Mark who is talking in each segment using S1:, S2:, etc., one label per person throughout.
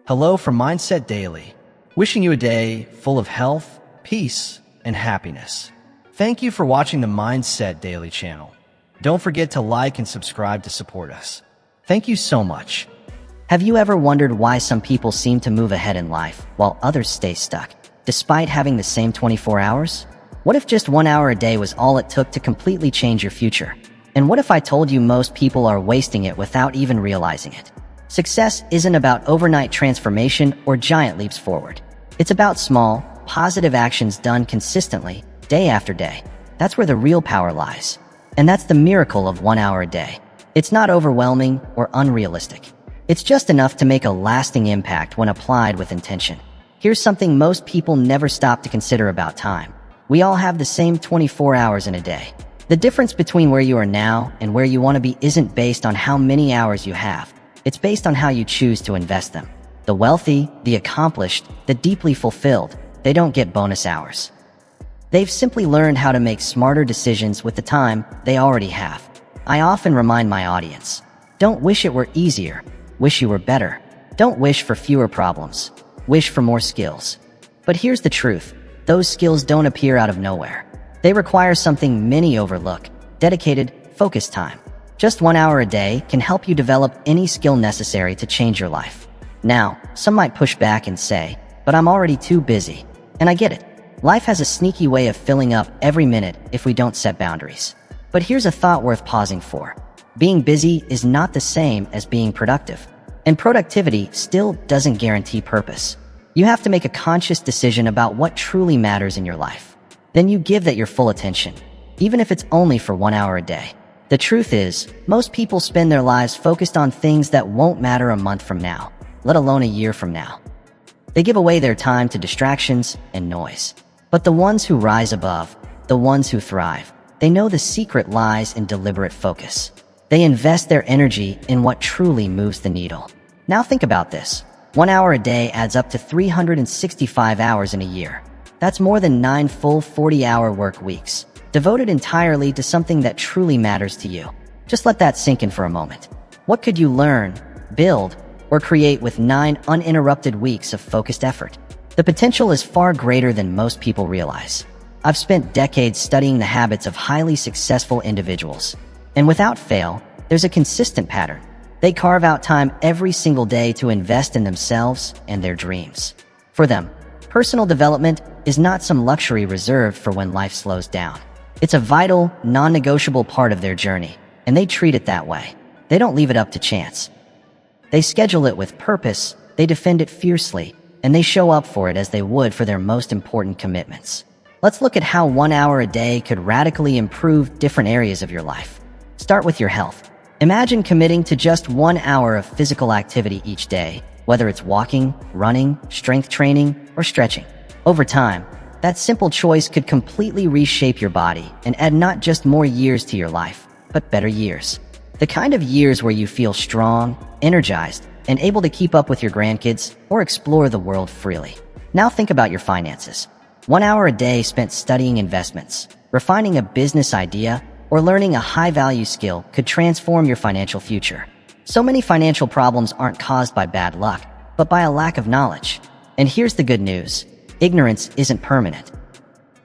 S1: Hello from Mindset Daily, wishing you a day full of health, peace, and happiness. Thank you for watching the Mindset Daily channel. Don't forget to like and subscribe to support us. Thank you so much.
S2: Have you ever wondered why some people seem to move ahead in life while others stay stuck, despite having the same 24 hours? What if just 1 hour a day was all it took to completely change your future? And what if I told you most people are wasting it without even realizing it? Success isn't about overnight transformation or giant leaps forward. It's about small, positive actions done consistently, day after day. That's where the real power lies. And that's the miracle of 1 hour a day. It's not overwhelming or unrealistic. It's just enough to make a lasting impact when applied with intention. Here's something most people never stop to consider about time. We all have the same 24 hours in a day. The difference between where you are now and where you want to be isn't based on how many hours you have. It's based on how you choose to invest them. The wealthy, the accomplished, the deeply fulfilled, they don't get bonus hours. They've simply learned how to make smarter decisions with the time they already have. I often remind my audience, don't wish it were easier, wish you were better. Don't wish for fewer problems, wish for more skills. But here's the truth, those skills don't appear out of nowhere. They require something many overlook, dedicated, focused time. Just 1 hour a day can help you develop any skill necessary to change your life. Now, some might push back and say, but I'm already too busy. And I get it. Life has a sneaky way of filling up every minute if we don't set boundaries. But here's a thought worth pausing for. Being busy is not the same as being productive. And productivity still doesn't guarantee purpose. You have to make a conscious decision about what truly matters in your life. Then you give that your full attention, even if it's only for 1 hour a day. The truth is, most people spend their lives focused on things that won't matter a month from now, let alone a year from now. They give away their time to distractions and noise. But the ones who rise above, the ones who thrive, they know the secret lies in deliberate focus. They invest their energy in what truly moves the needle. Now think about this. 1 hour a day adds up to 365 hours in a year. That's more than 9 full 40-hour work weeks, devoted entirely to something that truly matters to you. Just let that sink in for a moment. What could you learn, build, or create with 9 uninterrupted weeks of focused effort? The potential is far greater than most people realize. I've spent decades studying the habits of highly successful individuals. And without fail, there's a consistent pattern. They carve out time every single day to invest in themselves and their dreams. For them, personal development is not some luxury reserved for when life slows down. It's a vital, non-negotiable part of their journey, and they treat it that way. They don't leave it up to chance. They schedule it with purpose, they defend it fiercely, and they show up for it as they would for their most important commitments. Let's look at how 1 hour a day could radically improve different areas of your life. Start with your health. Imagine committing to just 1 hour of physical activity each day, whether it's walking, running, strength training, or stretching. Over time, that simple choice could completely reshape your body and add not just more years to your life, but better years. The kind of years where you feel strong, energized, and able to keep up with your grandkids or explore the world freely. Now think about your finances. 1 hour a day spent studying investments, refining a business idea, or learning a high-value skill could transform your financial future. So many financial problems aren't caused by bad luck, but by a lack of knowledge. And here's the good news. Ignorance isn't permanent.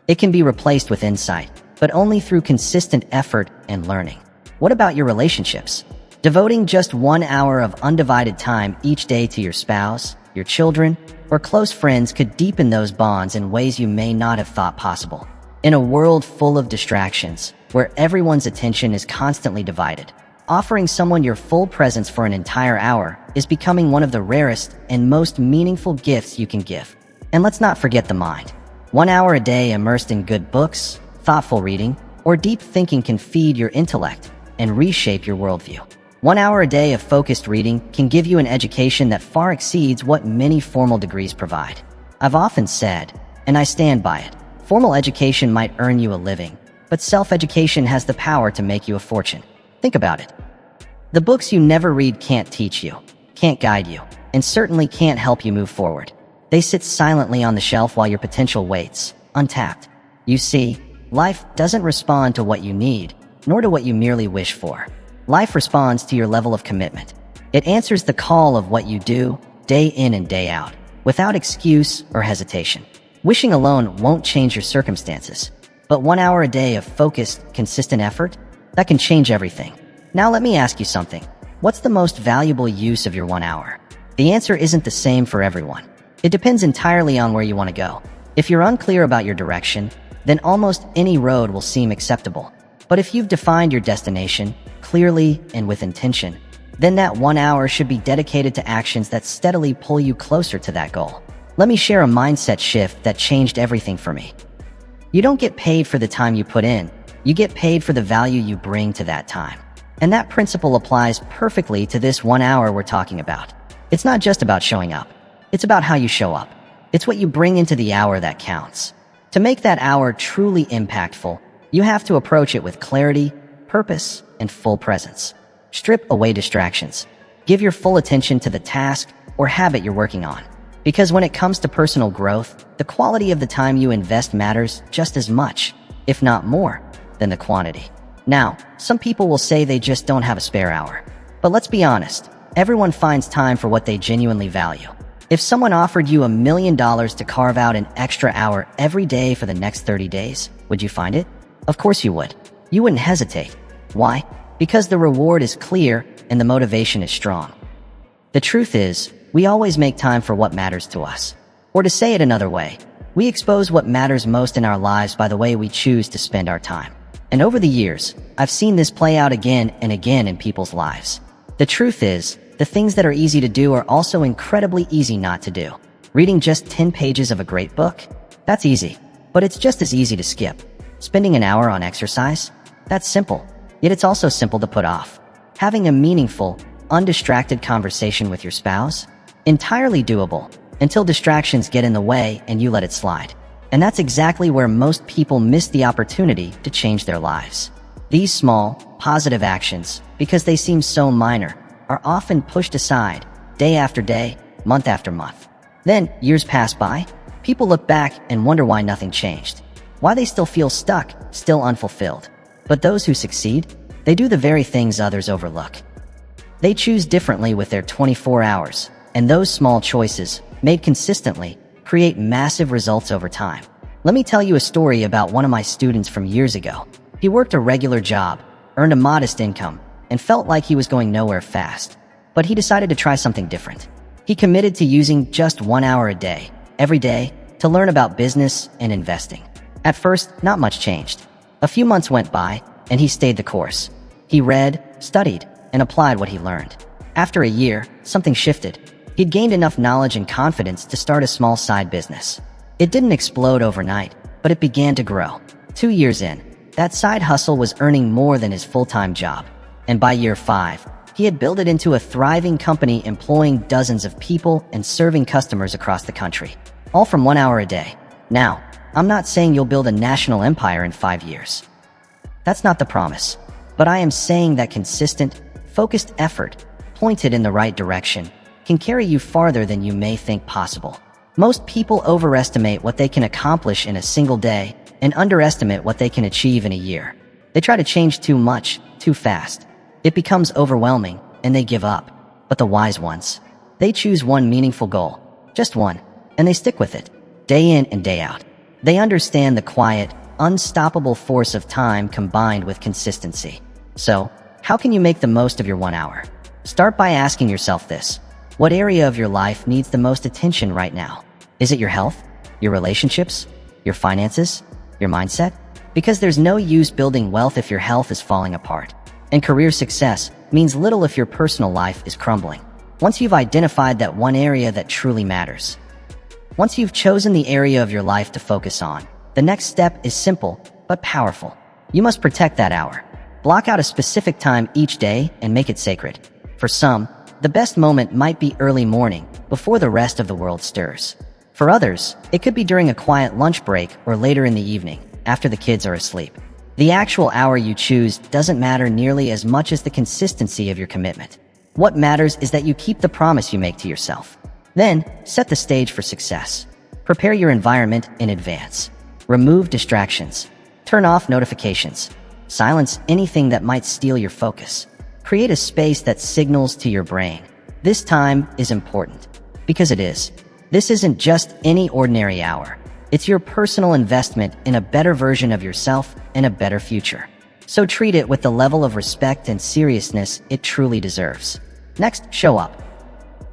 S2: It can be replaced with insight, but only through consistent effort and learning. What about your relationships? Devoting just 1 hour of undivided time each day to your spouse, your children, or close friends could deepen those bonds in ways you may not have thought possible. In a world full of distractions, where everyone's attention is constantly divided, offering someone your full presence for an entire hour is becoming one of the rarest and most meaningful gifts you can give. And let's not forget the mind. 1 hour a day immersed in good books, thoughtful reading, or deep thinking can feed your intellect and reshape your worldview. 1 hour a day of focused reading can give you an education that far exceeds what many formal degrees provide. I've often said, and I stand by it, formal education might earn you a living, but self-education has the power to make you a fortune. Think about it. The books you never read can't teach you, can't guide you, and certainly can't help you move forward. They sit silently on the shelf while your potential waits, untapped. You see, life doesn't respond to what you need, nor to what you merely wish for. Life responds to your level of commitment. It answers the call of what you do, day in and day out, without excuse or hesitation. Wishing alone won't change your circumstances, but 1 hour a day of focused, consistent effort, that can change everything. Now let me ask you something. What's the most valuable use of your 1 hour? The answer isn't the same for everyone. It depends entirely on where you want to go. If you're unclear about your direction, then almost any road will seem acceptable. But if you've defined your destination clearly and with intention, then that 1 hour should be dedicated to actions that steadily pull you closer to that goal. Let me share a mindset shift that changed everything for me. You don't get paid for the time you put in, you get paid for the value you bring to that time. And that principle applies perfectly to this 1 hour we're talking about. It's not just about showing up. It's about how you show up. It's what you bring into the hour that counts. To make that hour truly impactful, you have to approach it with clarity, purpose, and full presence. Strip away distractions. Give your full attention to the task or habit you're working on. Because when it comes to personal growth, the quality of the time you invest matters just as much, if not more, than the quantity. Now, some people will say they just don't have a spare hour. But let's be honest, everyone finds time for what they genuinely value. If someone offered you $1 million to carve out an extra hour every day for the next 30 days, would you find it? Of course you would. You wouldn't hesitate. Why? Because the reward is clear and the motivation is strong. The truth is, we always make time for what matters to us. Or to say it another way, we expose what matters most in our lives by the way we choose to spend our time. And over the years, I've seen this play out again and again in people's lives. The truth is, the things that are easy to do are also incredibly easy not to do. Reading just 10 pages of a great book? That's easy, but it's just as easy to skip. Spending an hour on exercise? That's simple, yet it's also simple to put off. Having a meaningful, undistracted conversation with your spouse? Entirely doable, until distractions get in the way and you let it slide. And that's exactly where most people miss the opportunity to change their lives. These small, positive actions, because they seem so minor, are often pushed aside, day after day, month after month. Then, years pass by, people look back and wonder why nothing changed. Why they still feel stuck, still unfulfilled. But those who succeed, they do the very things others overlook. They choose differently with their 24 hours, and those small choices, made consistently, create massive results over time. Let me tell you a story about one of my students from years ago. He worked a regular job, earned a modest income, and felt like he was going nowhere fast. But he decided to try something different. He committed to using just 1 hour a day, every day, to learn about business and investing. At first, not much changed. A few months went by, and he stayed the course. He read, studied, and applied what he learned. After a year, something shifted. He'd gained enough knowledge and confidence to start a small side business. It didn't explode overnight, but it began to grow. 2 years in, that side hustle was earning more than his full-time job. And by year 5, he had built it into a thriving company employing dozens of people and serving customers across the country, all from 1 hour a day. Now, I'm not saying you'll build a national empire in 5 years. That's not the promise. But I am saying that consistent, focused effort, pointed in the right direction, can carry you farther than you may think possible. Most people overestimate what they can accomplish in a single day and underestimate what they can achieve in a year. They try to change too much, too fast. It becomes overwhelming, and they give up. But the wise ones, they choose one meaningful goal, just one, and they stick with it, day in and day out. They understand the quiet, unstoppable force of time combined with consistency. So, how can you make the most of your 1 hour? Start by asking yourself this. What area of your life needs the most attention right now? Is it your health? Your relationships? Your finances? Your mindset? Because there's no use building wealth if your health is falling apart. And career success means little if your personal life is crumbling. Once you've identified that one area that truly matters, once you've chosen the area of your life to focus on, the next step is simple but powerful. You must protect that hour. Block out a specific time each day and make it sacred. For some, the best moment might be early morning, before the rest of the world stirs. For others, it could be during a quiet lunch break or later in the evening, after the kids are asleep. The actual hour you choose doesn't matter nearly as much as the consistency of your commitment. What matters is that you keep the promise you make to yourself. Then, set the stage for success. Prepare your environment in advance. Remove distractions. Turn off notifications. Silence anything that might steal your focus. Create a space that signals to your brain. This time is important. Because it is. This isn't just any ordinary hour. It's your personal investment in a better version of yourself and a better future. So treat it with the level of respect and seriousness it truly deserves. Next, show up.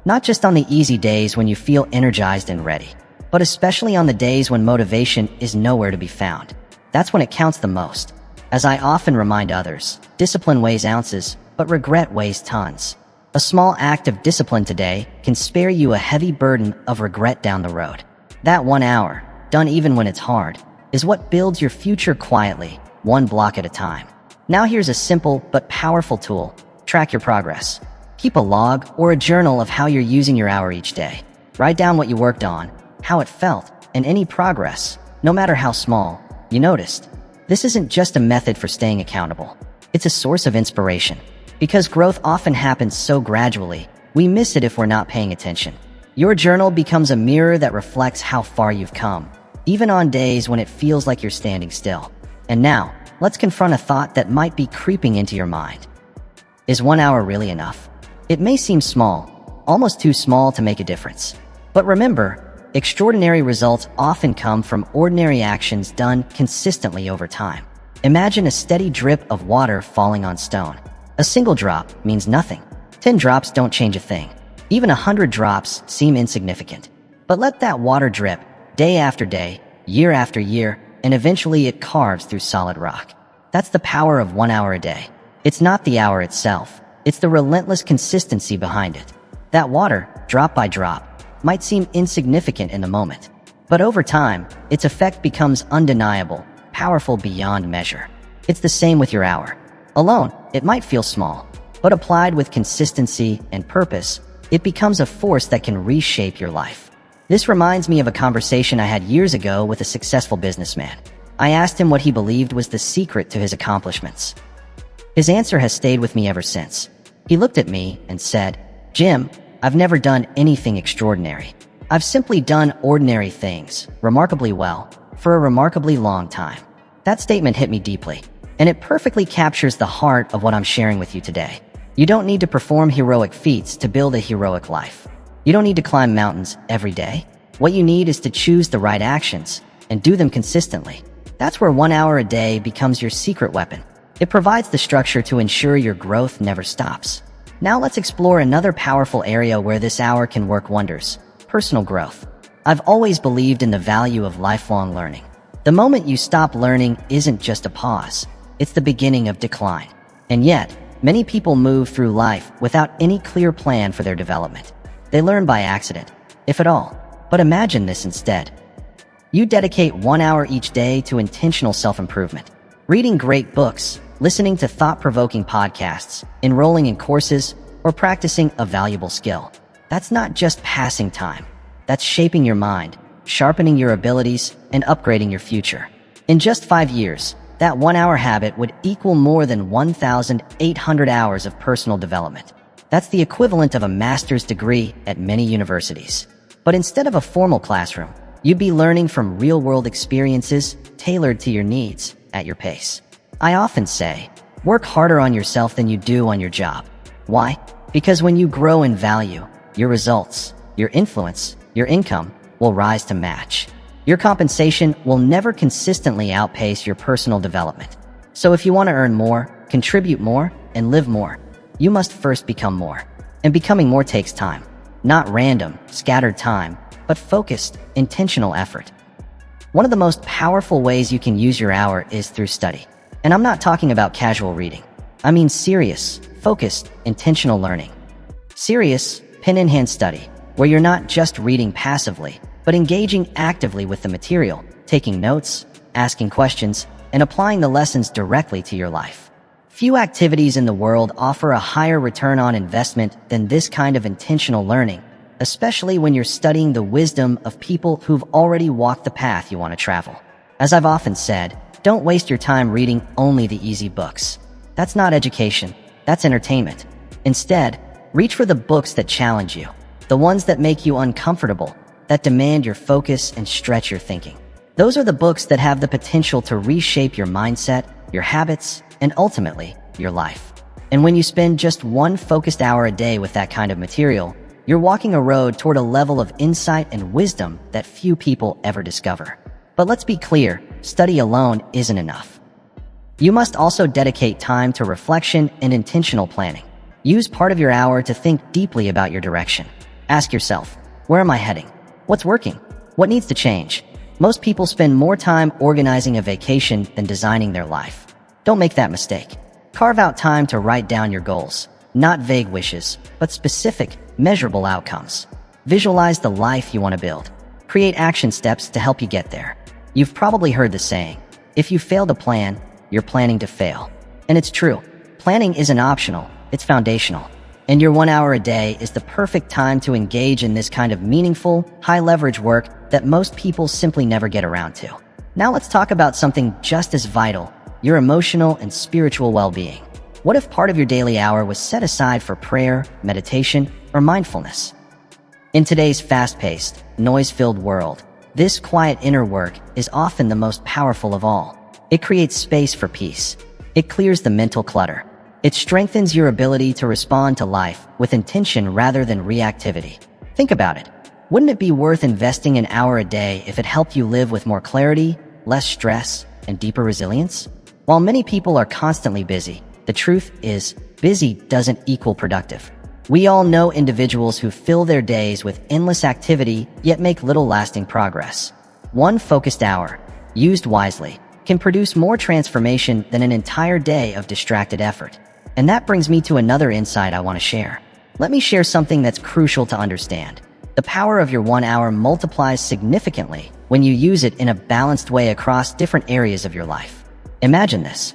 S2: Not just on the easy days when you feel energized and ready, but especially on the days when motivation is nowhere to be found. That's when it counts the most. As I often remind others, discipline weighs ounces, but regret weighs tons. A small act of discipline today can spare you a heavy burden of regret down the road. That 1 hour, done even when it's hard, is what builds your future quietly, one block at a time. Now here's a simple but powerful tool. Track your progress. Keep a log or a journal of how you're using your hour each day. Write down what you worked on, how it felt, and any progress, no matter how small, you noticed. This isn't just a method for staying accountable. It's a source of inspiration. Because growth often happens so gradually, we miss it if we're not paying attention. Your journal becomes a mirror that reflects how far you've come, even on days when it feels like you're standing still. And now, let's confront a thought that might be creeping into your mind. Is 1 hour really enough? It may seem small, almost too small to make a difference. But remember, extraordinary results often come from ordinary actions done consistently over time. Imagine a steady drip of water falling on stone. A single drop means nothing. 10 drops don't change a thing. Even 100 drops seem insignificant. But let that water drip, day after day, year after year, and eventually it carves through solid rock. That's the power of 1 hour a day. It's not the hour itself. It's the relentless consistency behind it. That water, drop by drop, might seem insignificant in the moment. But over time, its effect becomes undeniable, powerful beyond measure. It's the same with your hour. Alone, it might feel small, but applied with consistency and purpose, it becomes a force that can reshape your life. This reminds me of a conversation I had years ago with a successful businessman. I asked him what he believed was the secret to his accomplishments. His answer has stayed with me ever since. He looked at me and said, "Jim, I've never done anything extraordinary. I've simply done ordinary things, remarkably well, for a remarkably long time." That statement hit me deeply, and it perfectly captures the heart of what I'm sharing with you today. You don't need to perform heroic feats to build a heroic life. You don't need to climb mountains every day. What you need is to choose the right actions and do them consistently. That's where 1 hour a day becomes your secret weapon. It provides the structure to ensure your growth never stops. Now let's explore another powerful area where this hour can work wonders: personal growth. I've always believed in the value of lifelong learning. The moment you stop learning isn't just a pause. It's the beginning of decline. And yet, many people move through life without any clear plan for their development. They learn by accident, if at all. But imagine this instead. You dedicate 1 hour each day to intentional self-improvement. Reading great books, listening to thought-provoking podcasts, enrolling in courses, or practicing a valuable skill. That's not just passing time. That's shaping your mind, sharpening your abilities, and upgrading your future. In just 5 years, that 1 hour habit would equal more than 1,800 hours of personal development. That's the equivalent of a master's degree at many universities. But instead of a formal classroom, you'd be learning from real-world experiences tailored to your needs at your pace. I often say, work harder on yourself than you do on your job. Why? Because when you grow in value, your results, your influence, your income will rise to match. Your compensation will never consistently outpace your personal development. So if you want to earn more, contribute more, and live more, you must first become more. And becoming more takes time. Not random, scattered time, but focused, intentional effort. One of the most powerful ways you can use your hour is through study. And I'm not talking about casual reading. I mean serious, focused, intentional learning. Serious, pen-in-hand study, where you're not just reading passively, but engaging actively with the material, taking notes, asking questions, and applying the lessons directly to your life. Few activities in the world offer a higher return on investment than this kind of intentional learning, especially when you're studying the wisdom of people who've already walked the path you want to travel. As I've often said, don't waste your time reading only the easy books. That's not education, that's entertainment. Instead, reach for the books that challenge you, the ones that make you uncomfortable, that demand your focus and stretch your thinking. Those are the books that have the potential to reshape your mindset, your habits, and ultimately, your life. And when you spend just one focused hour a day with that kind of material, You're walking a road toward a level of insight and wisdom that few people ever discover. But let's be clear, study alone isn't enough. You must also dedicate time to reflection and intentional planning. Use part of your hour to think deeply about your direction. Ask yourself, where am I heading? What's working? What needs to change? Most people spend more time organizing a vacation than designing their life. Don't make that mistake. Carve out time to write down your goals, not vague wishes, but specific, measurable outcomes. Visualize the life you want to build. Create action steps to help you get there. You've probably heard the saying, if you fail to plan, you're planning to fail. And it's true. Planning isn't optional, it's foundational. And your 1 hour a day is the perfect time to engage in this kind of meaningful, high-leverage work that most people simply never get around to. Now let's talk about something just as vital, your emotional and spiritual well-being. What if part of your daily hour was set aside for prayer, meditation, or mindfulness? In today's fast-paced, noise-filled world, this quiet inner work is often the most powerful of all. It creates space for peace. It clears the mental clutter. It strengthens your ability to respond to life with intention rather than reactivity. Think about it. Wouldn't it be worth investing an hour a day if it helped you live with more clarity, less stress, and deeper resilience? While many people are constantly busy, the truth is, busy doesn't equal productive. We all know individuals who fill their days with endless activity yet make little lasting progress. One focused hour, used wisely, can produce more transformation than an entire day of distracted effort. And that brings me to another insight I want to share. Let me share something that's crucial to understand. The power of your 1 hour multiplies significantly when you use it in a balanced way across different areas of your life. Imagine this.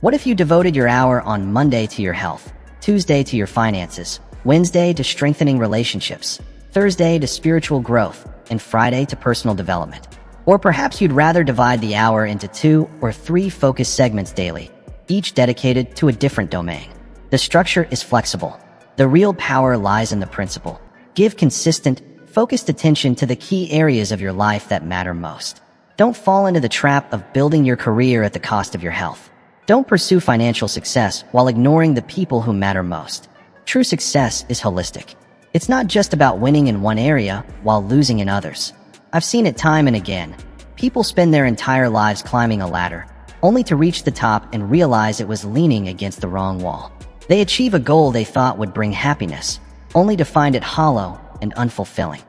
S2: What if you devoted your hour on Monday to your health, Tuesday to your finances, Wednesday to strengthening relationships, Thursday to spiritual growth, and Friday to personal development? Or perhaps you'd rather divide the hour into 2 or 3 focused segments daily, each dedicated to a different domain. The structure is flexible. The real power lies in the principle. Give consistent, focused attention to the key areas of your life that matter most. Don't fall into the trap of building your career at the cost of your health. Don't pursue financial success while ignoring the people who matter most. True success is holistic. It's not just about winning in one area while losing in others. I've seen it time and again. People spend their entire lives climbing a ladder, only to reach the top and realize it was leaning against the wrong wall. They achieve a goal they thought would bring happiness, only to find it hollow and unfulfilling.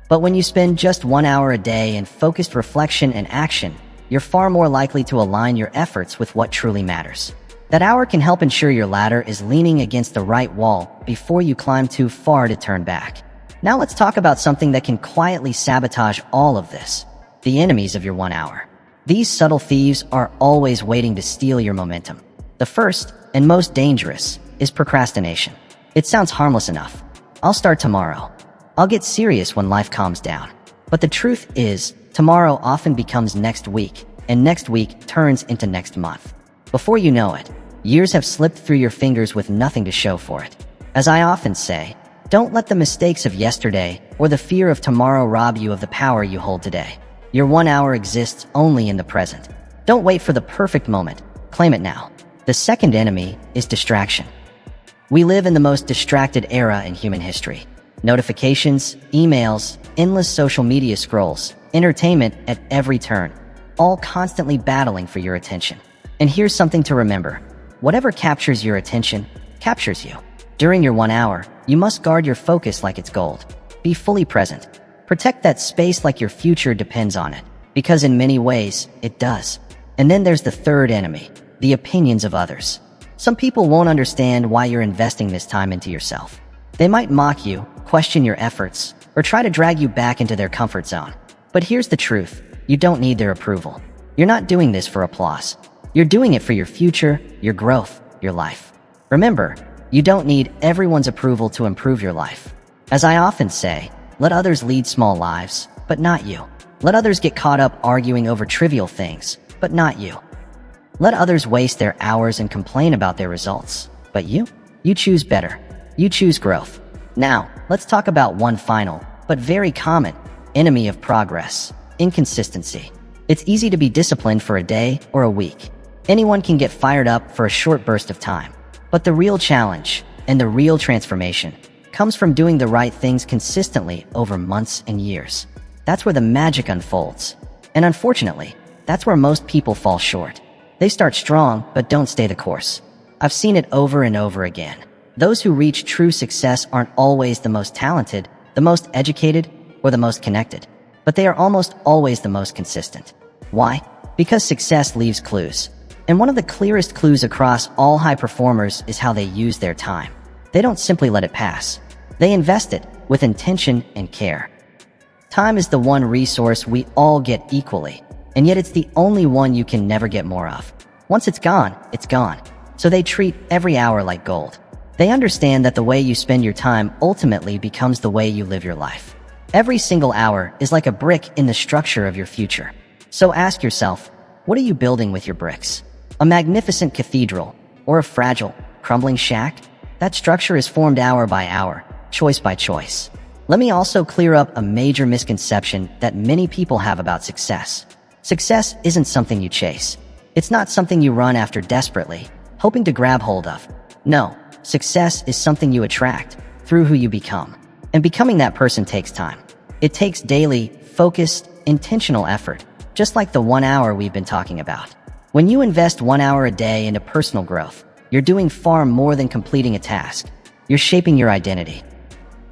S2: But when you spend just 1 hour a day in focused reflection and action, you're far more likely to align your efforts with what truly matters. That hour can help ensure your ladder is leaning against the right wall before you climb too far to turn back. Now let's talk about something that can quietly sabotage all of this: the enemies of your 1 hour. These subtle thieves are always waiting to steal your momentum. The first, and most dangerous, is procrastination. It sounds harmless enough. I'll start tomorrow. I'll get serious when life calms down. But the truth is, tomorrow often becomes next week, and next week turns into next month. Before you know it, years have slipped through your fingers with nothing to show for it. As I often say, don't let the mistakes of yesterday or the fear of tomorrow rob you of the power you hold today. Your 1 hour exists only in the present. Don't wait for the perfect moment. Claim it now. The second enemy is distraction. We live in the most distracted era in human history. Notifications, emails, endless social media scrolls, entertainment at every turn, all constantly battling for your attention. And here's something to remember. Whatever captures your attention, captures you. During your 1 hour, you must guard your focus like it's gold. Be fully present. Protect that space like your future depends on it, because in many ways, it does. And then there's the third enemy, the opinions of others. Some people won't understand why you're investing this time into yourself. They might mock you, question your efforts, or try to drag you back into their comfort zone. But here's the truth. You don't need their approval. You're not doing this for applause. You're doing it for your future, your growth, your life. Remember, you don't need everyone's approval to improve your life. As I often say, let others lead small lives, but not you. Let others get caught up arguing over trivial things, but not you. Let others waste their hours and complain about their results, but you choose better. You choose growth. Now, let's talk about one final, but very common, enemy of progress: inconsistency. It's easy to be disciplined for a day or a week. Anyone can get fired up for a short burst of time. But the real challenge and the real transformation comes from doing the right things consistently over months and years. That's where the magic unfolds. And unfortunately, that's where most people fall short. They start strong, but don't stay the course. I've seen it over and over again. Those who reach true success aren't always the most talented, the most educated, or the most connected, but they are almost always the most consistent. Why? Because success leaves clues. And one of the clearest clues across all high performers is how they use their time. They don't simply let it pass. They invest it with intention and care. Time is the one resource we all get equally, and yet it's the only one you can never get more of. Once it's gone, it's gone. So they treat every hour like gold. They understand that the way you spend your time ultimately becomes the way you live your life. Every single hour is like a brick in the structure of your future. So ask yourself, what are you building with your bricks? A magnificent cathedral or a fragile, crumbling shack? That structure is formed hour by hour, choice by choice. Let me also clear up a major misconception that many people have about success. Success isn't something you chase. It's not something you run after desperately, hoping to grab hold of. No, success is something you attract through who you become. And becoming that person takes time. It takes daily, focused, intentional effort, just like the 1 hour we've been talking about. When you invest 1 hour a day into personal growth, you're doing far more than completing a task. You're shaping your identity.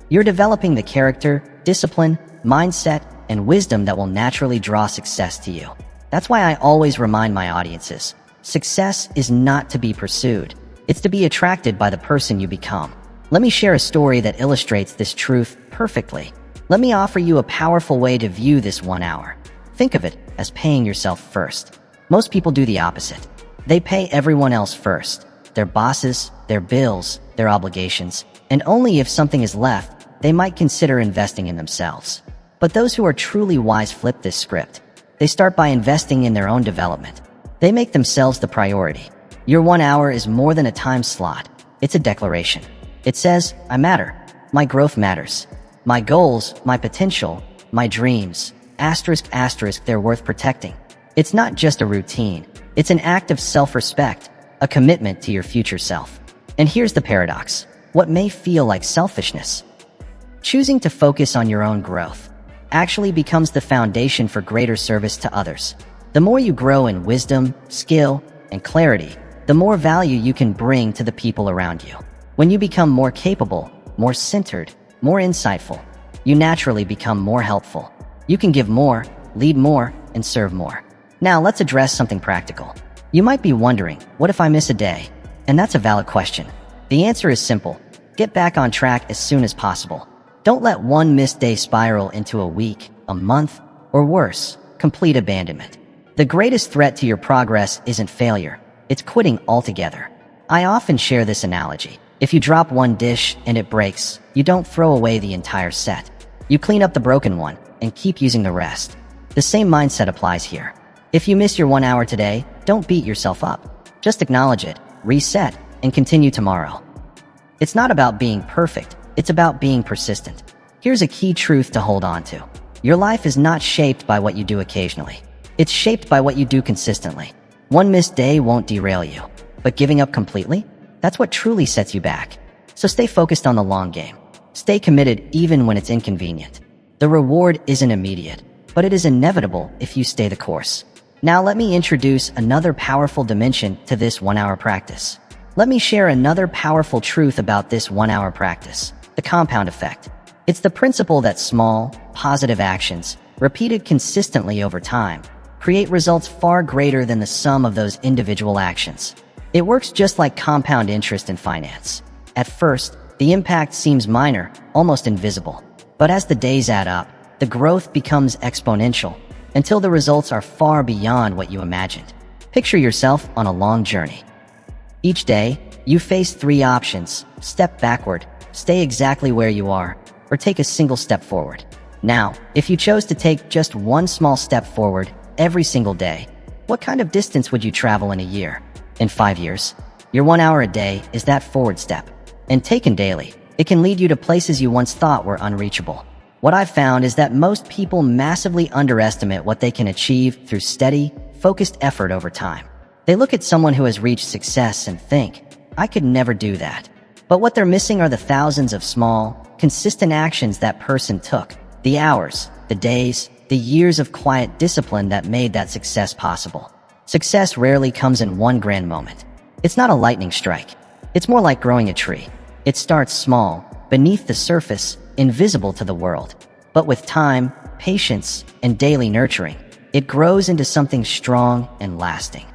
S2: You're developing the character, discipline, mindset, and wisdom that will naturally draw success to you. That's why I always remind my audiences, success is not to be pursued. It's to be attracted by the person you become. Let me share a story that illustrates this truth perfectly. Let me offer you a powerful way to view this 1 hour. Think of it as paying yourself first. Most people do the opposite. They pay everyone else first. Their bosses, their bills, their obligations, and only if something is left, they might consider investing in themselves. But those who are truly wise flip this script. They start by investing in their own development. They make themselves the priority. Your 1 hour is more than a time slot. It's a declaration. It says, I matter. My growth matters. My goals, my potential, my dreams, asterisk, they're worth protecting. It's not just a routine. It's an act of self-respect, a commitment to your future self. And here's the paradox. What may feel like selfishness, choosing to focus on your own growth, actually becomes the foundation for greater service to others. The more you grow in wisdom, skill, and clarity, the more value you can bring to the people around you. When you become more capable, more centered, more insightful, you naturally become more helpful. You can give more, lead more, and serve more. Now let's address something practical. You might be wondering, what if I miss a day? And that's a valid question. The answer is simple. Get back on track as soon as possible. Don't let one missed day spiral into a week, a month, or worse, complete abandonment. The greatest threat to your progress isn't failure. It's quitting altogether. I often share this analogy. If you drop one dish and it breaks, you don't throw away the entire set. You clean up the broken one and keep using the rest. The same mindset applies here. If you miss your 1 hour today, don't beat yourself up. Just acknowledge it, reset, and continue tomorrow. It's not about being perfect. It's about being persistent. Here's a key truth to hold on to. Your life is not shaped by what you do occasionally. It's shaped by what you do consistently. One missed day won't derail you, but giving up completely? That's what truly sets you back. So stay focused on the long game. Stay committed even when it's inconvenient. The reward isn't immediate, but it is inevitable if you stay the course. Now let me introduce another powerful dimension to this 1 hour practice. Let me share another powerful truth about this 1 hour practice, the compound effect. It's the principle that small, positive actions, repeated consistently over time, create results far greater than the sum of those individual actions. It works just like compound interest in finance. At first, the impact seems minor, almost invisible. But as the days add up, the growth becomes exponential, until the results are far beyond what you imagined. Picture yourself on a long journey. Each day, you face 3 options: step backward, stay exactly where you are, or take a single step forward. Now, if you chose to take just one small step forward every single day, what kind of distance would you travel in a year? In 5 years? Your 1 hour a day is that forward step. And taken daily, it can lead you to places you once thought were unreachable. What I've found is that most people massively underestimate what they can achieve through steady, focused effort over time. They look at someone who has reached success and think, I could never do that. But what they're missing are the thousands of small, consistent actions that person took, the hours, the days, the years of quiet discipline that made that success possible. Success rarely comes in one grand moment. It's not a lightning strike. It's more like growing a tree. It starts small, beneath the surface, invisible to the world. But with time, patience, and daily nurturing, it grows into something strong and lasting.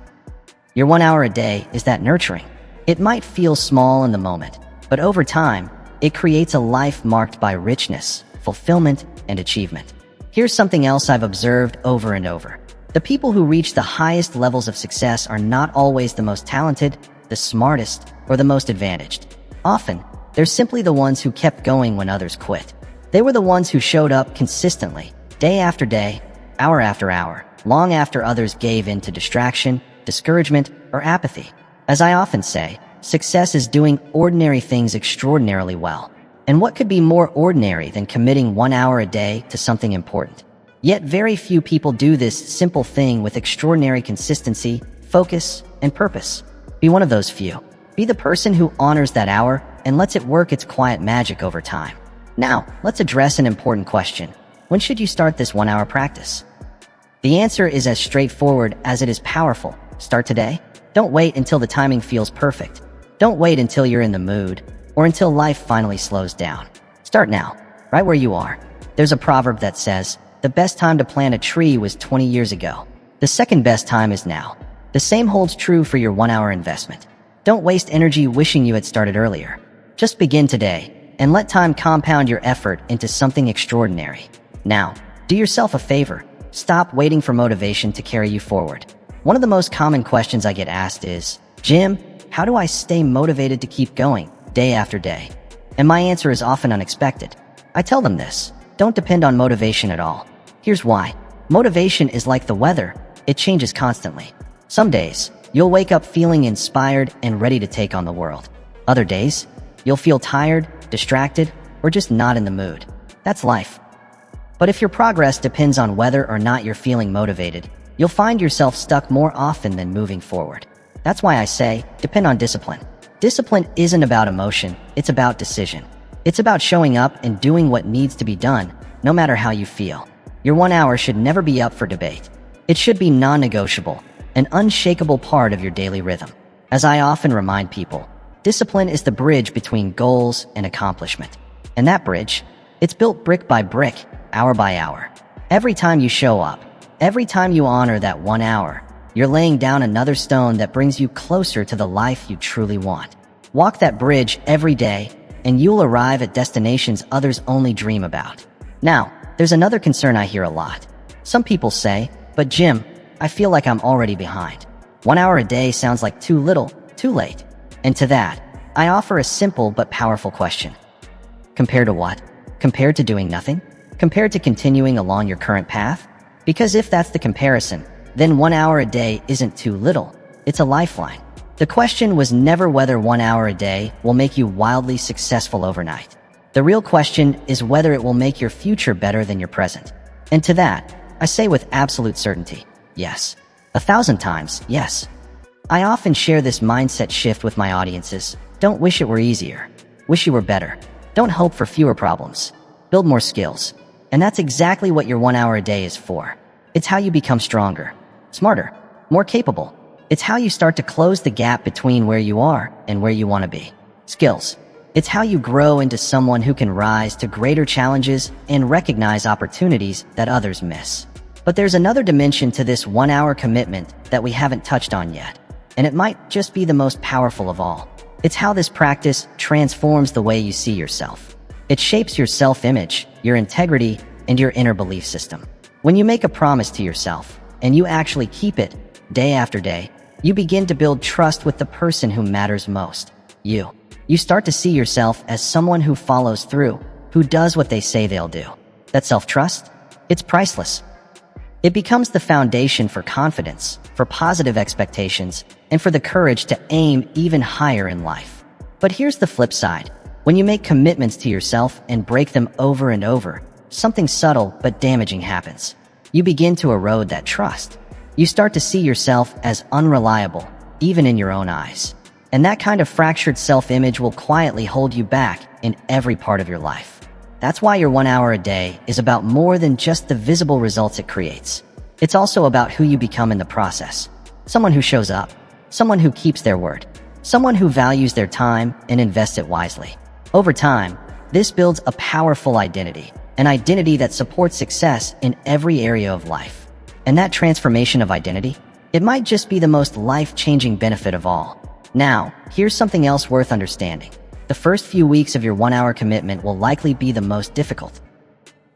S2: Your 1 hour a day is that nurturing. It might feel small in the moment, but over time, it creates a life marked by richness, fulfillment, and achievement. Here's something else I've observed over and over. The people who reach the highest levels of success are not always the most talented, the smartest, or the most advantaged. Often, they're simply the ones who kept going when others quit. They were the ones who showed up consistently, day after day, hour after hour, long after others gave in to distraction, discouragement, or apathy. As I often say, success is doing ordinary things extraordinarily well. And what could be more ordinary than committing 1 hour a day to something important? Yet very few people do this simple thing with extraordinary consistency, focus, and purpose. Be one of those few. Be the person who honors that hour and lets it work its quiet magic over time. Now, let's address an important question. When should you start this 1 hour practice? The answer is as straightforward as it is powerful. Start today. Don't wait until the timing feels perfect. Don't wait until you're in the mood or until life finally slows down. Start now, right where you are. There's a proverb that says, the best time to plant a tree was 20 years ago. The second best time is now. The same holds true for your 1 hour investment. Don't waste energy wishing you had started earlier. Just begin today and let time compound your effort into something extraordinary. Now, do yourself a favor. Stop waiting for motivation to carry you forward. One of the most common questions I get asked is, Jim, how do I stay motivated to keep going day after day? And my answer is often unexpected. I tell them this: don't depend on motivation at all. Here's why. Motivation is like the weather. It changes constantly. Some days, you'll wake up feeling inspired and ready to take on the world. Other days, you'll feel tired, distracted, or just not in the mood. That's life. But if your progress depends on whether or not you're feeling motivated, you'll find yourself stuck more often than moving forward. That's why I say, depend on discipline. Discipline isn't about emotion, it's about decision. It's about showing up and doing what needs to be done, no matter how you feel. Your 1 hour should never be up for debate. It should be non-negotiable, an unshakable part of your daily rhythm. As I often remind people, discipline is the bridge between goals and accomplishment. And that bridge, it's built brick by brick, hour by hour. Every time you show up, every time you honor that 1 hour, you're laying down another stone that brings you closer to the life you truly want. Walk that bridge every day, and you'll arrive at destinations others only dream about. Now, there's another concern I hear a lot. Some people say, but Jim, I feel like I'm already behind. 1 hour a day sounds like too little, too late. And to that, I offer a simple but powerful question. Compared to what? Compared to doing nothing? Compared to continuing along your current path? Because if that's the comparison, then 1 hour a day isn't too little. It's a lifeline. The question was never whether 1 hour a day will make you wildly successful overnight. The real question is whether it will make your future better than your present. And to that, I say with absolute certainty, yes. 1,000 times, yes. I often share this mindset shift with my audiences. Don't wish it were easier. Wish you were better. Don't hope for fewer problems. Build more skills. And that's exactly what your 1 hour a day is for. It's how you become stronger, smarter, more capable. It's how you start to close the gap between where you are and where you want to be. Skills. It's how you grow into someone who can rise to greater challenges and recognize opportunities that others miss. But there's another dimension to this 1 hour commitment that we haven't touched on yet, and it might just be the most powerful of all. It's how this practice transforms the way you see yourself. It shapes your self-image, your integrity, and your inner belief system. When you make a promise to yourself, and you actually keep it, day after day, you begin to build trust with the person who matters most, you. You start to see yourself as someone who follows through, who does what they say they'll do. That self-trust? It's priceless. It becomes the foundation for confidence, for positive expectations, and for the courage to aim even higher in life. But here's the flip side. When you make commitments to yourself and break them over and over, something subtle but damaging happens. You begin to erode that trust. You start to see yourself as unreliable, even in your own eyes. And that kind of fractured self-image will quietly hold you back in every part of your life. That's why your 1 hour a day is about more than just the visible results it creates. It's also about who you become in the process. Someone who shows up, someone who keeps their word, someone who values their time and invests it wisely. Over time, this builds a powerful identity, an identity that supports success in every area of life. And that transformation of identity, it might just be the most life-changing benefit of all. Now, here's something else worth understanding. The first few weeks of your 1 hour commitment will likely be the most difficult.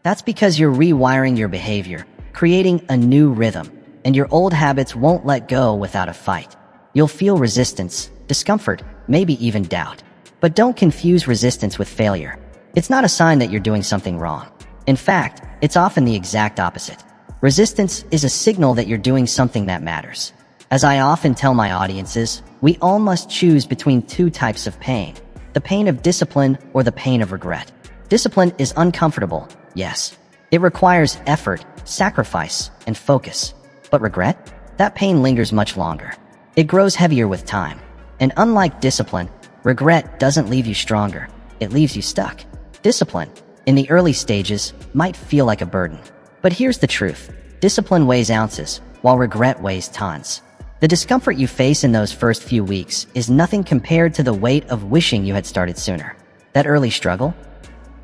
S2: That's because you're rewiring your behavior, creating a new rhythm, and your old habits won't let go without a fight. You'll feel resistance, discomfort, maybe even doubt. But don't confuse resistance with failure. It's not a sign that you're doing something wrong. In fact, it's often the exact opposite. Resistance is a signal that you're doing something that matters. As I often tell my audiences, we all must choose between two types of pain: the pain of discipline or the pain of regret. Discipline is uncomfortable, yes. It requires effort, sacrifice, and focus. But regret? That pain lingers much longer. It grows heavier with time. And unlike discipline, regret doesn't leave you stronger. It leaves you stuck. Discipline, in the early stages, might feel like a burden. But here's the truth. Discipline weighs ounces, while regret weighs tons. The discomfort you face in those first few weeks is nothing compared to the weight of wishing you had started sooner. That early struggle?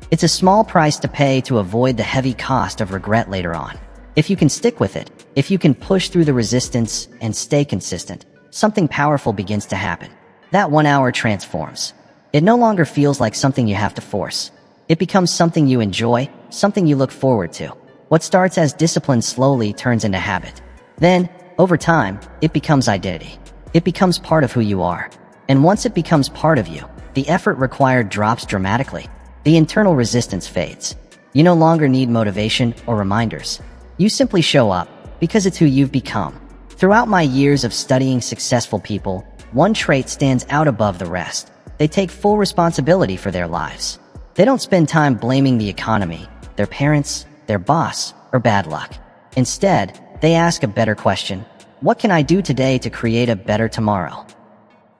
S2: It's a small price to pay to avoid the heavy cost of regret later on. If you can stick with it, if you can push through the resistance and stay consistent, something powerful begins to happen. That 1 hour transforms. It no longer feels like something you have to force. It becomes something you enjoy, something you look forward to. What starts as discipline slowly turns into habit. Then, over time, it becomes identity. It becomes part of who you are. And once it becomes part of you, the effort required drops dramatically. The internal resistance fades. You no longer need motivation or reminders. You simply show up because it's who you've become. Throughout my years of studying successful people, one trait stands out above the rest. They take full responsibility for their lives. They don't spend time blaming the economy, their parents, their boss, or bad luck. Instead, they ask a better question: what can I do today to create a better tomorrow?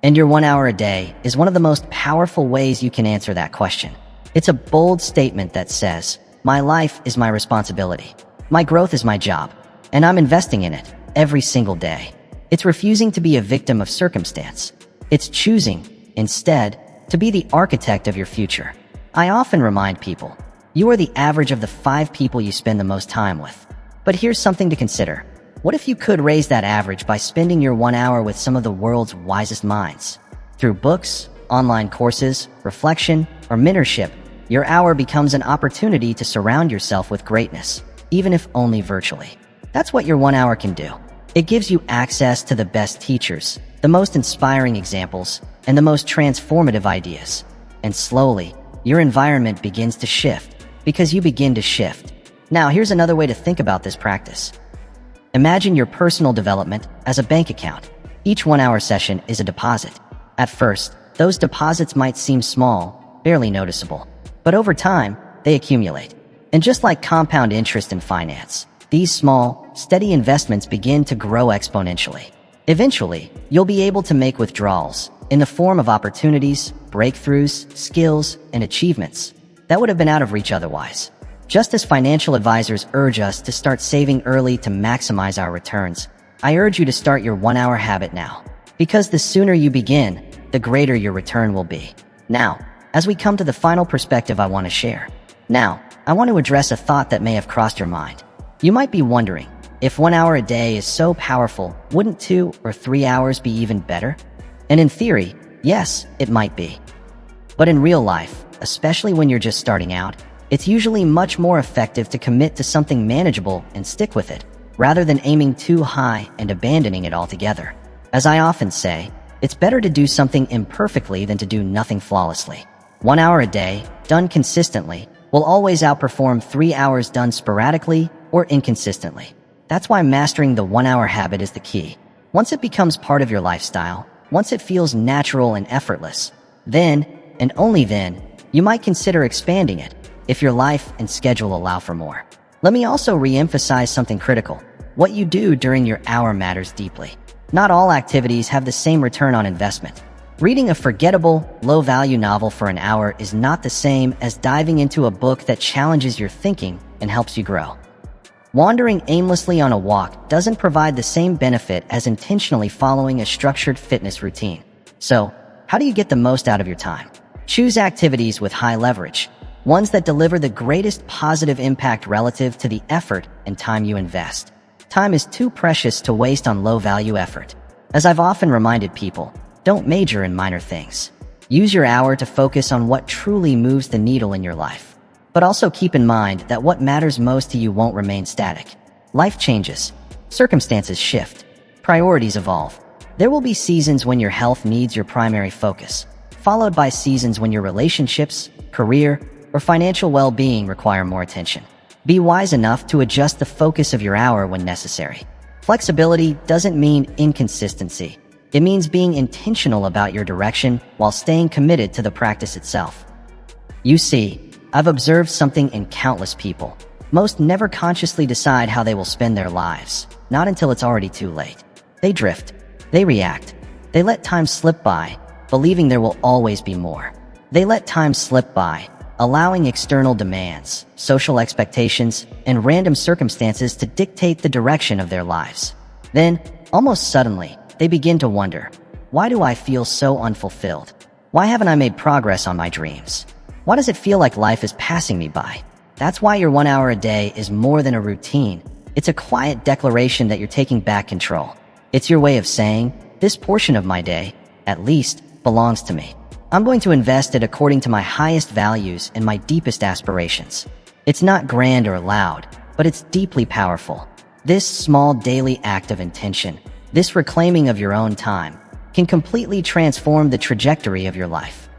S2: And your 1 hour a day is one of the most powerful ways you can answer that question. It's a bold statement that says, my life is my responsibility. My growth is my job, and I'm investing in it every single day. It's refusing to be a victim of circumstance. It's choosing, instead, to be the architect of your future. I often remind people, you are the average of the 5 people you spend the most time with. But here's something to consider. What if you could raise that average by spending your 1 hour with some of the world's wisest minds? Through books, online courses, reflection, or mentorship, your hour becomes an opportunity to surround yourself with greatness, even if only virtually. That's what your 1 hour can do. It gives you access to the best teachers, the most inspiring examples, and the most transformative ideas. And slowly, your environment begins to shift, because you begin to shift. Now, here's another way to think about this practice. Imagine your personal development as a bank account. Each 1 hour session is a deposit. At first, those deposits might seem small, barely noticeable. But over time, they accumulate. And just like compound interest in finance, these small, steady investments begin to grow exponentially. Eventually, you'll be able to make withdrawals in the form of opportunities, breakthroughs, skills, and achievements that would have been out of reach otherwise. Just as financial advisors urge us to start saving early to maximize our returns, I urge you to start your 1 hour habit now. Because the sooner you begin, the greater your return will be. Now, as we come to the final perspective I want to share. Now, I want to address a thought that may have crossed your mind. You might be wondering, if 1 hour a day is so powerful, wouldn't 2 or 3 hours be even better? And in theory, yes, it might be. But in real life, especially when you're just starting out, it's usually much more effective to commit to something manageable and stick with it, rather than aiming too high and abandoning it altogether. As I often say, it's better to do something imperfectly than to do nothing flawlessly. 1 hour a day, done consistently, will always outperform 3 hours done sporadically or inconsistently. That's why mastering the 1 hour habit is the key. Once it becomes part of your lifestyle, once it feels natural and effortless, then, and only then, you might consider expanding it, if your life and schedule allow for more. Let me also re-emphasize something critical. What you do during your hour matters deeply. Not all activities have the same return on investment. Reading a forgettable, low-value novel for an hour is not the same as diving into a book that challenges your thinking and helps you grow. Wandering aimlessly on a walk doesn't provide the same benefit as intentionally following a structured fitness routine. So, how do you get the most out of your time? Choose activities with high leverage, ones that deliver the greatest positive impact relative to the effort and time you invest. Time is too precious to waste on low-value effort. As I've often reminded people, don't major in minor things. Use your hour to focus on what truly moves the needle in your life. But also keep in mind that what matters most to you won't remain static. Life changes. Circumstances shift. Priorities evolve. There will be seasons when your health needs your primary focus, followed by seasons when your relationships, career, or financial well-being require more attention. Be wise enough to adjust the focus of your hour when necessary. Flexibility doesn't mean inconsistency. It means being intentional about your direction while staying committed to the practice itself. You see, I've observed something in countless people. Most never consciously decide how they will spend their lives, not until it's already too late. They drift. They react. They let time slip by, believing there will always be more. They let time slip by, allowing external demands, social expectations, and random circumstances to dictate the direction of their lives. Then, almost suddenly, they begin to wonder, why do I feel so unfulfilled? Why haven't I made progress on my dreams? Why does it feel like life is passing me by? That's why your 1 hour a day is more than a routine. It's a quiet declaration that you're taking back control. It's your way of saying, this portion of my day, at least, belongs to me. I'm going to invest it according to my highest values and my deepest aspirations. It's not grand or loud, but it's deeply powerful. This small daily act of intention, this reclaiming of your own time, can completely transform the trajectory of your life.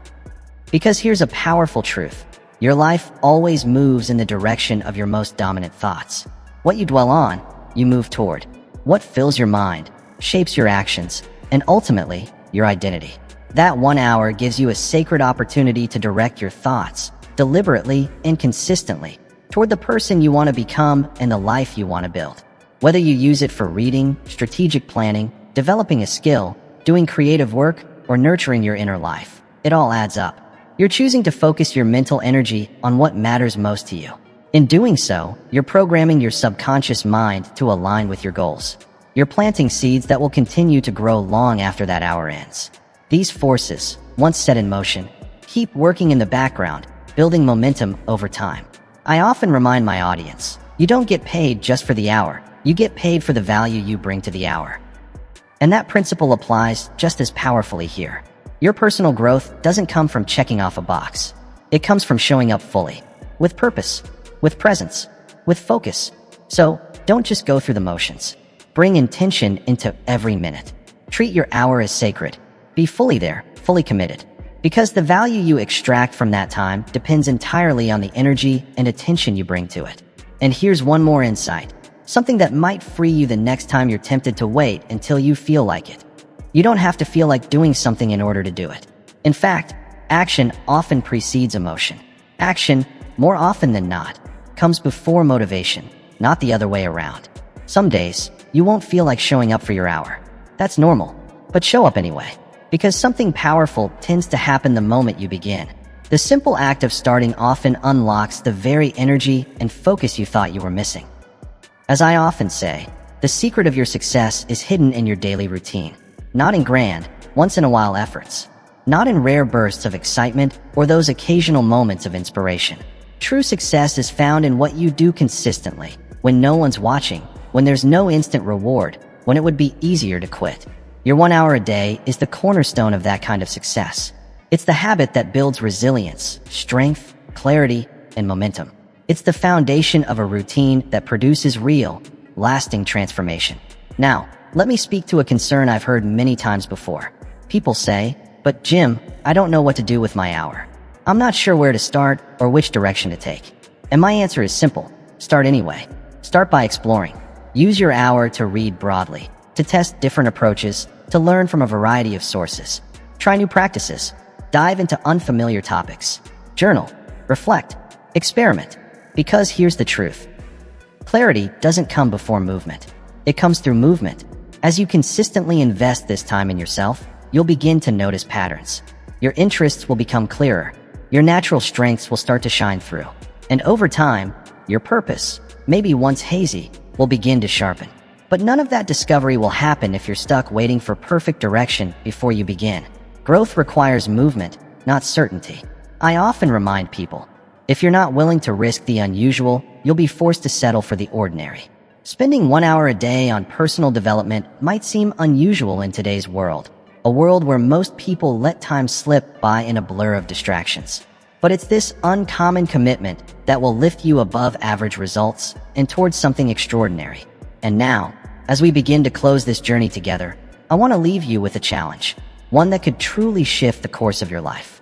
S2: Because here's a powerful truth. Your life always moves in the direction of your most dominant thoughts. What you dwell on, you move toward. What fills your mind, shapes your actions, and ultimately, your identity. That 1 hour gives you a sacred opportunity to direct your thoughts, deliberately and consistently, toward the person you want to become and the life you want to build. Whether you use it for reading, strategic planning, developing a skill, doing creative work, or nurturing your inner life, it all adds up. You're choosing to focus your mental energy on what matters most to you. In doing so, you're programming your subconscious mind to align with your goals. You're planting seeds that will continue to grow long after that hour ends. These forces, once set in motion, keep working in the background, building momentum over time. I often remind my audience, you don't get paid just for the hour. You get paid for the value you bring to the hour. And that principle applies just as powerfully here. Your personal growth doesn't come from checking off a box. It comes from showing up fully, with purpose, with presence, with focus. So, don't just go through the motions. Bring intention into every minute. Treat your hour as sacred. Be fully there, fully committed. Because the value you extract from that time depends entirely on the energy and attention you bring to it. And here's one more insight. Something that might free you the next time you're tempted to wait until you feel like it. You don't have to feel like doing something in order to do it. In fact, action often precedes emotion. Action, more often than not, comes before motivation, not the other way around. Some days, you won't feel like showing up for your hour. That's normal, but show up anyway. Because something powerful tends to happen the moment you begin. The simple act of starting often unlocks the very energy and focus you thought you were missing. As I often say, the secret of your success is hidden in your daily routine. Not in grand, once-in-a-while efforts. Not in rare bursts of excitement or those occasional moments of inspiration. True success is found in what you do consistently, when no one's watching, when there's no instant reward, when it would be easier to quit. Your 1 hour a day is the cornerstone of that kind of success. It's the habit that builds resilience, strength, clarity, and momentum. It's the foundation of a routine that produces real, lasting transformation. Now, let me speak to a concern I've heard many times before. People say, but Jim, I don't know what to do with my hour. I'm not sure where to start or which direction to take. And my answer is simple. Start anyway. Start by exploring. Use your hour to read broadly, to test different approaches, to learn from a variety of sources. Try new practices. Dive into unfamiliar topics. Journal. Reflect. Experiment. Because here's the truth. Clarity doesn't come before movement. It comes through movement. As you consistently invest this time in yourself, you'll begin to notice patterns. Your interests will become clearer. Your natural strengths will start to shine through. And over time, your purpose, maybe once hazy, will begin to sharpen. But none of that discovery will happen if you're stuck waiting for perfect direction before you begin. Growth requires movement, not certainty. I often remind people, if you're not willing to risk the unusual, you'll be forced to settle for the ordinary. Spending 1 hour a day on personal development might seem unusual in today's world, a world where most people let time slip by in a blur of distractions. But it's this uncommon commitment that will lift you above average results and towards something extraordinary. And now, as we begin to close this journey together, I want to leave you with a challenge, one that could truly shift the course of your life.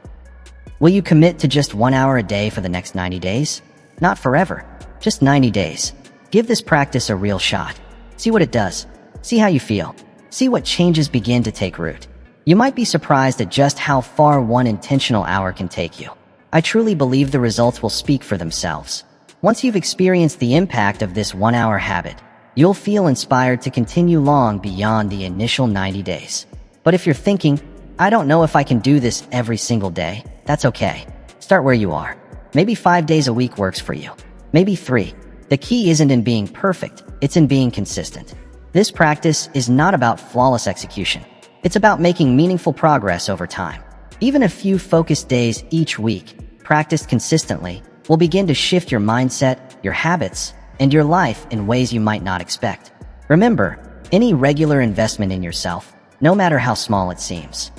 S2: Will you commit to just 1 hour a day for the next 90 days? Not forever, just 90 days. Give this practice a real shot. See what it does. See how you feel. See what changes begin to take root. You might be surprised at just how far one intentional hour can take you. I truly believe the results will speak for themselves. Once you've experienced the impact of this 1 hour habit, you'll feel inspired to continue long beyond the initial 90 days. But if you're thinking, I don't know if I can do this every single day, that's okay. Start where you are. Maybe 5 days a week works for you. Maybe 3. The key isn't in being perfect, it's in being consistent. This practice is not about flawless execution. It's about making meaningful progress over time. Even a few focused days each week, practiced consistently, will begin to shift your mindset, your habits, and your life in ways you might not expect. Remember, any regular investment in yourself, no matter how small it seems,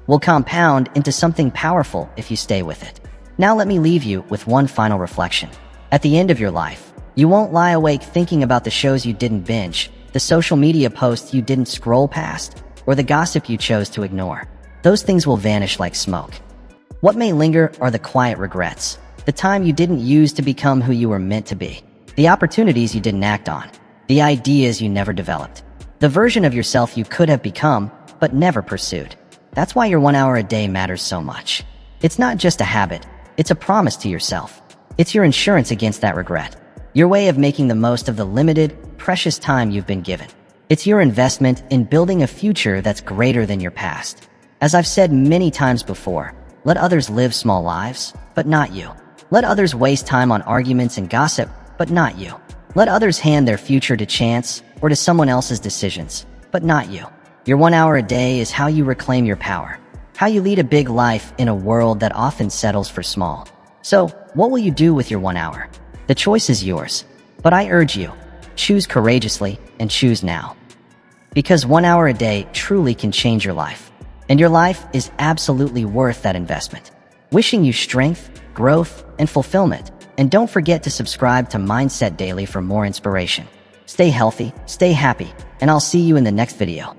S2: will compound into something powerful if you stay with it. Now let me leave you with one final reflection. At the end of your life, you won't lie awake thinking about the shows you didn't binge, the social media posts you didn't scroll past, or the gossip you chose to ignore. Those things will vanish like smoke. What may linger are the quiet regrets, the time you didn't use to become who you were meant to be, the opportunities you didn't act on, the ideas you never developed, the version of yourself you could have become, but never pursued. That's why your 1 hour a day matters so much. It's not just a habit, it's a promise to yourself. It's your insurance against that regret. Your way of making the most of the limited, precious time you've been given. It's your investment in building a future that's greater than your past. As I've said many times before, let others live small lives, but not you. Let others waste time on arguments and gossip, but not you. Let others hand their future to chance or to someone else's decisions, but not you. Your 1 hour a day is how you reclaim your power, how you lead a big life in a world that often settles for small. So, what will you do with your 1 hour? The choice is yours, but I urge you, choose courageously and choose now. Because 1 hour a day truly can change your life, and your life is absolutely worth that investment. Wishing you strength, growth, and fulfillment. And don't forget to subscribe to Mindset Daily for more inspiration. Stay healthy, stay happy, and I'll see you in the next video.